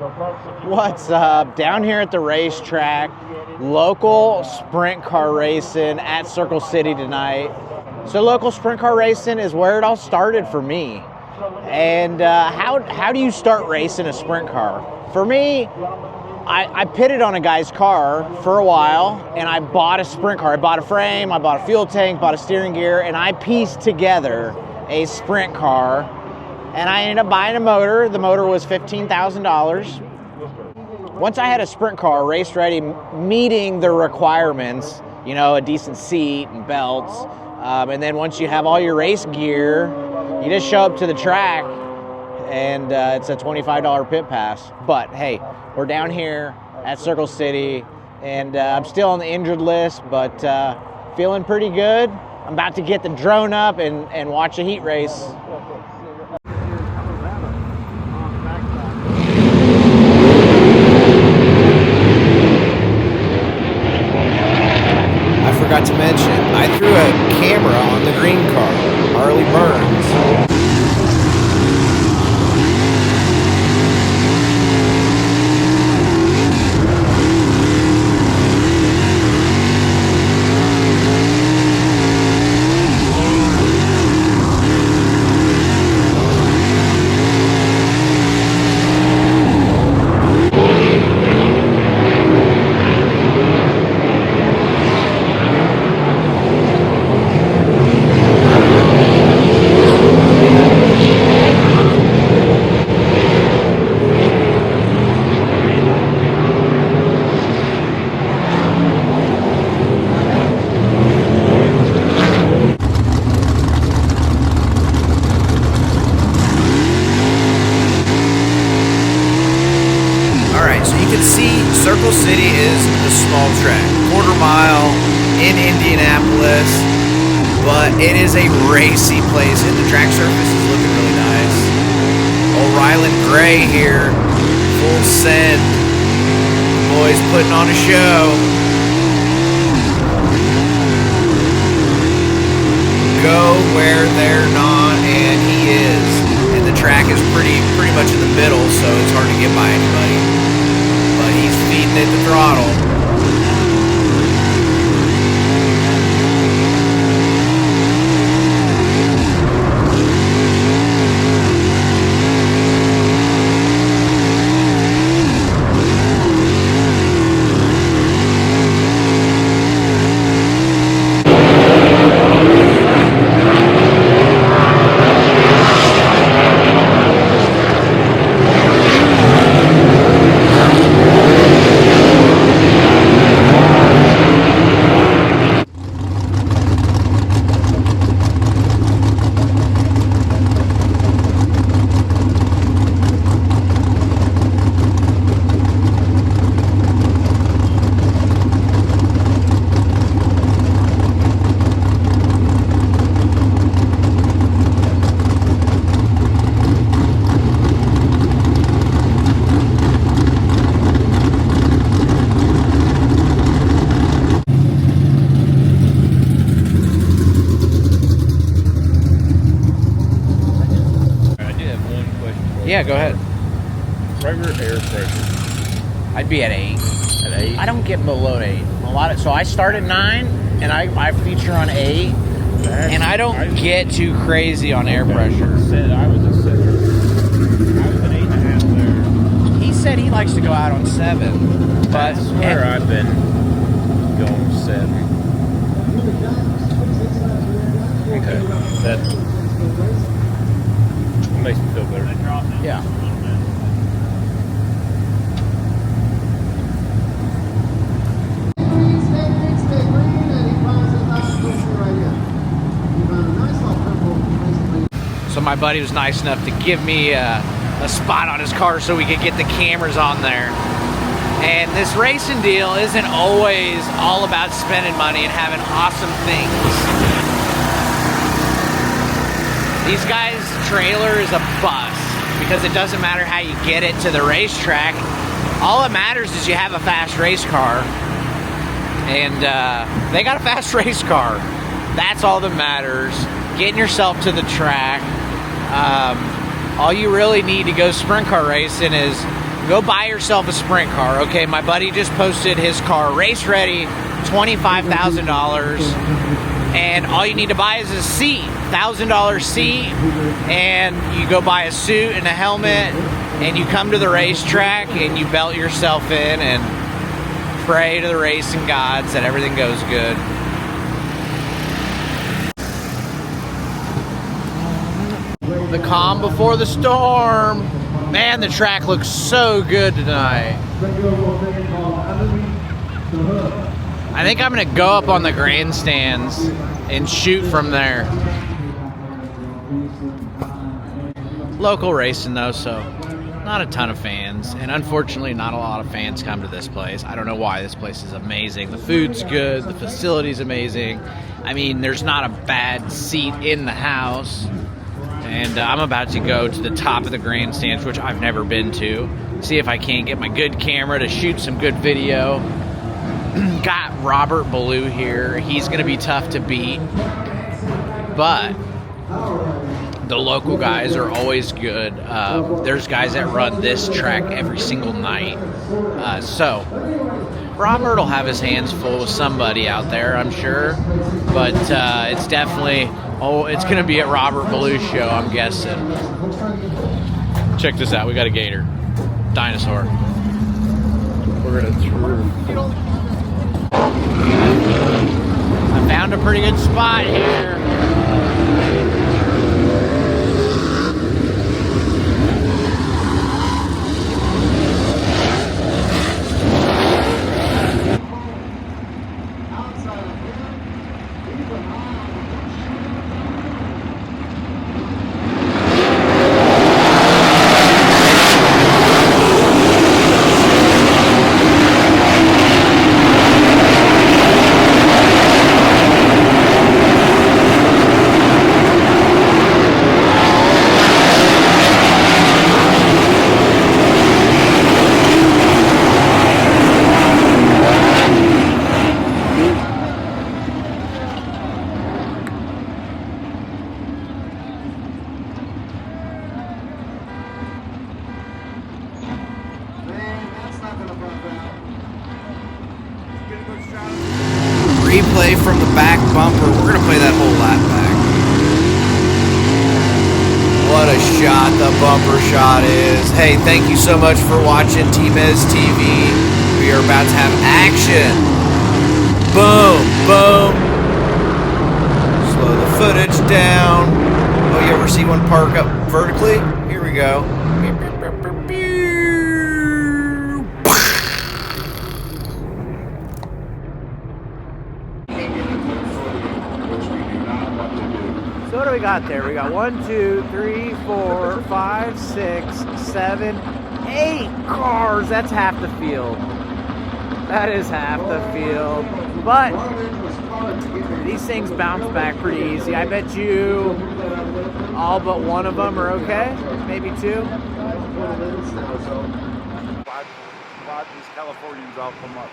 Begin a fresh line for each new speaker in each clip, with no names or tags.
What's up? Down here at the racetrack, local sprint car racing at Circle City tonight. So local sprint car racing is where it all started for me. And how do you start racing a sprint car? For me, I pitted on a guy's car for a while, and I bought a sprint car. I bought a frame, I bought a fuel tank, bought a steering gear, and I pieced together a sprint car. And I ended up buying a motor. The motor was $15,000. Once I had a sprint car race ready, meeting the requirements, you know, a decent seat and belts, and then once you have all your race gear, you just show up to the track, and it's a $25 pit pass. But hey, we're down here at Circle City, and I'm still on the injured list, but feeling pretty good. I'm about to get the drone up and watch a heat race. I forgot to mention, I threw a camera on the green car, Harley Burns. Circle City is a small track, quarter mile in Indianapolis, but it is a racy place, and the track surface is looking really nice. Old Ryland Gray here, full send. Boys putting on a show. Go where they're not, and he is. And the track is pretty much in the middle, so it's hard to get by anybody. But he's feeding it the throttle. Yeah, go ahead.
Regular air pressure.
I'd be at 8.
At 8?
I don't get below 8. So I start at 9, and I feature on 8, and I don't get too crazy on air pressure.
I was a 7. I was an 8.5 there.
He said he likes to go out on 7. But
I swear I've been going 7. Okay. That makes me feel better.
Yeah. So my buddy was nice enough to give me a spot on his car so we could get the cameras on there. And this racing deal isn't always all about spending money and having awesome things. These guys' trailer is a bust because it doesn't matter how you get it to the racetrack. All that matters is you have a fast race car, and they got a fast race car. That's all that matters. Getting yourself to the track. All you really need to go sprint car racing is go buy yourself a sprint car. Okay, my buddy just posted his car race ready, $25,000, and all you need to buy is a seat, $1,000 seat, and you go buy a suit and a helmet, and you come to the racetrack and you belt yourself in and pray to the racing gods that everything goes good. The calm before the storm. Man, the track looks so good tonight. I think I'm gonna go up on the grandstands and shoot from there. Local racing though, so not a ton of fans, and unfortunately not a lot of fans come to this place. I don't know why. This place is amazing. The food's good, the facility's amazing. I mean, there's not a bad seat in the house. And I'm about to go to the top of the grandstands, which I've never been to. See if I can't get my good camera to shoot some good video. Got Robert Ballou here. He's going to be tough to beat. But the local guys are always good. There's guys that run this track every single night. So Robert will have his hands full with somebody out there, I'm sure. But it's definitely... Oh, it's going to be at Robert Ballou's show, I'm guessing. Check this out. We got a gator. Dinosaur. We're going to through. I found a pretty good spot here. Replay from the back bumper. We're going to play that whole lap back. What a shot the bumper shot is. Hey, thank you so much for watching TmezTv. We are about to have action. Boom, boom. Slow the footage down. Oh, you ever see one park up vertically? Here we go. So what do we got there? We got 1, 2, 3, 4, 5, 6, 7, 8 cars. That's half the field. That is half the field. But these things bounce back pretty easy. I bet you all but one of them are okay. Maybe two.
These Californians all come up.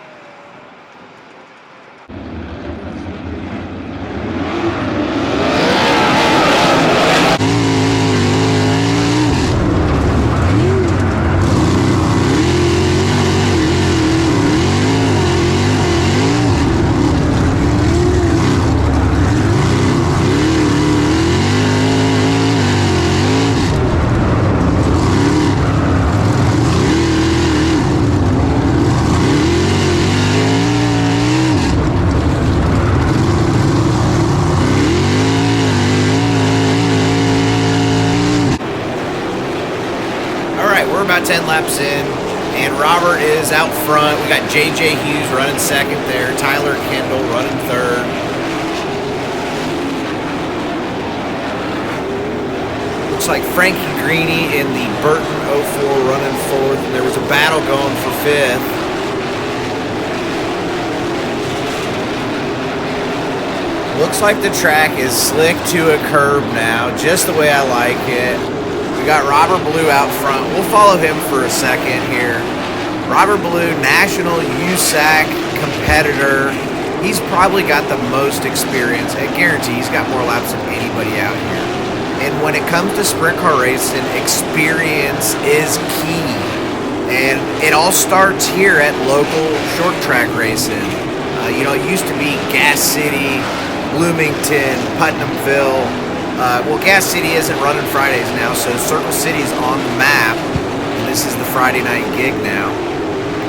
About 10 laps in, and Robert is out front. We got JJ Hughes running second there, Tyler Kendall running third. Looks like Frankie Greeny in the Burton 04 running fourth, and there was a battle going for fifth. Looks like the track is slick to a curb now, just the way I like it. We got Robert Ballou out front. We'll follow him for a second here. Robert Ballou, national USAC competitor. He's probably got the most experience. I guarantee he's got more laps than anybody out here. And when it comes to sprint car racing, experience is key.
And it all starts here at local short track racing. You know, it used to be Gas City, Bloomington, Putnamville. Well, Gas City isn't running Fridays now, so Circle City's on the map. And this is the Friday night gig now.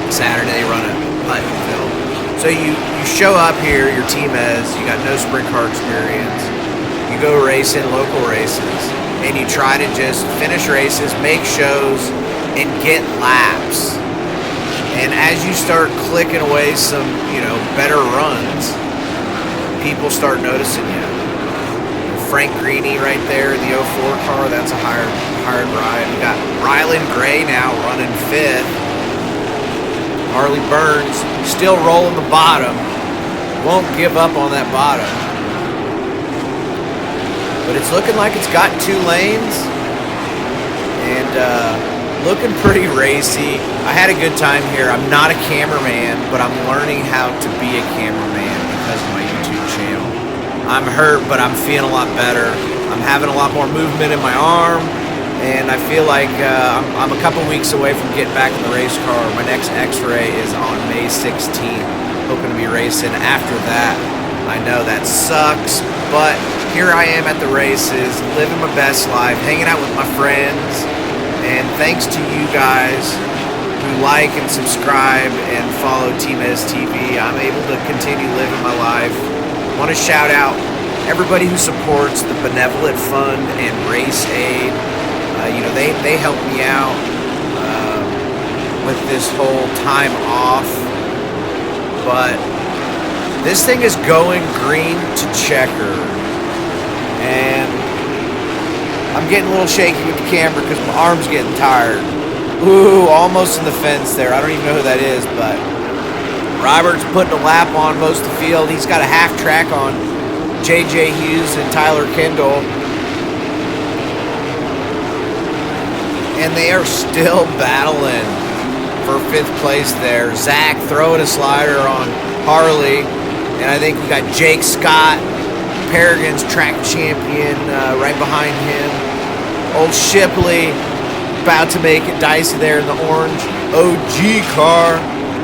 Saturday, run at Putnamville. So you show up here, you're T-Mez, you got no sprint car experience. You go racing local races, and you try to just finish races, make shows, and get laps. And as you start clicking away some, you know, better runs, people start noticing you. Frank Greeny right there, the 04 car, that's a hired ride. We got Ryland Gray now running 5th. Harley Burns still rolling the bottom. Won't give up on that bottom. But it's looking like it's got 2 lanes. And looking pretty racy. I had a good time here. I'm not a cameraman, but I'm learning how to be a cameraman because of my YouTube channel. I'm hurt, but I'm feeling a lot better. I'm having a lot more movement in my arm, and I feel like I'm a couple weeks away from getting back in the race car. My next X-ray is on May 16th. Hoping to be racing after that. I know that sucks, but here I am at the races, living my best life, hanging out with my friends. And thanks to you guys who like and subscribe and follow TmezTv, I'm able to continue living my life. I want to shout out everybody who supports the Benevolent Fund and Race Aid. You know, they help me out with this whole time off. But this thing is going green to checker. And I'm getting a little shaky with the camera because my arm's getting tired. Ooh, almost in the fence there. I don't even know who that is, but Robert's putting a lap on most of the field. He's got a half track on J.J. Hughes and Tyler Kendall. And they are still battling for 5th place there. Zach throwing a slider on Harley. And I think we got Jake Scott, Paragon's track champion, right behind him. Old Shipley about to make it dicey there in the orange OG car.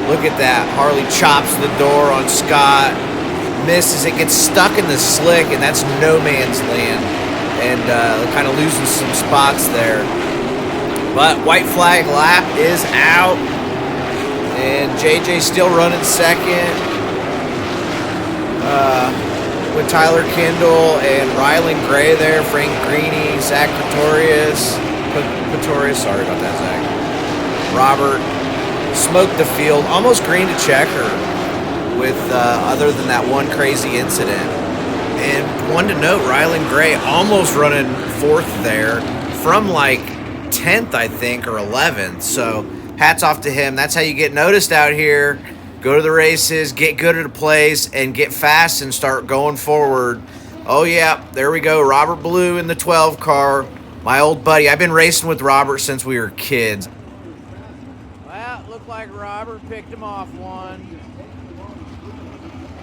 Look at that. Harley chops the door on Scott. Misses it, gets stuck in the slick, and that's no man's land. And kind of losing some spots there. But white flag lap is out. And JJ still running 2nd. With Tyler Kendall and Ryland Gray there, Frank Greeny, Zach Pretorius, sorry about that, Zach. Robert smoked the field, almost green to checker with, other than that one crazy incident. And one to note, Ryland Gray almost running 4th there from like 10th, I think, or 11th. So hats off to him. That's how you get noticed out here. Go to the races, get good at a place, and get fast and start going forward. Oh, yeah, there we go. Robert Blue in the 12 car. My old buddy. I've been racing with Robert since we were kids.
Well, it looked like Robert picked him off one.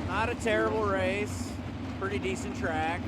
Not a terrible race. Pretty decent track.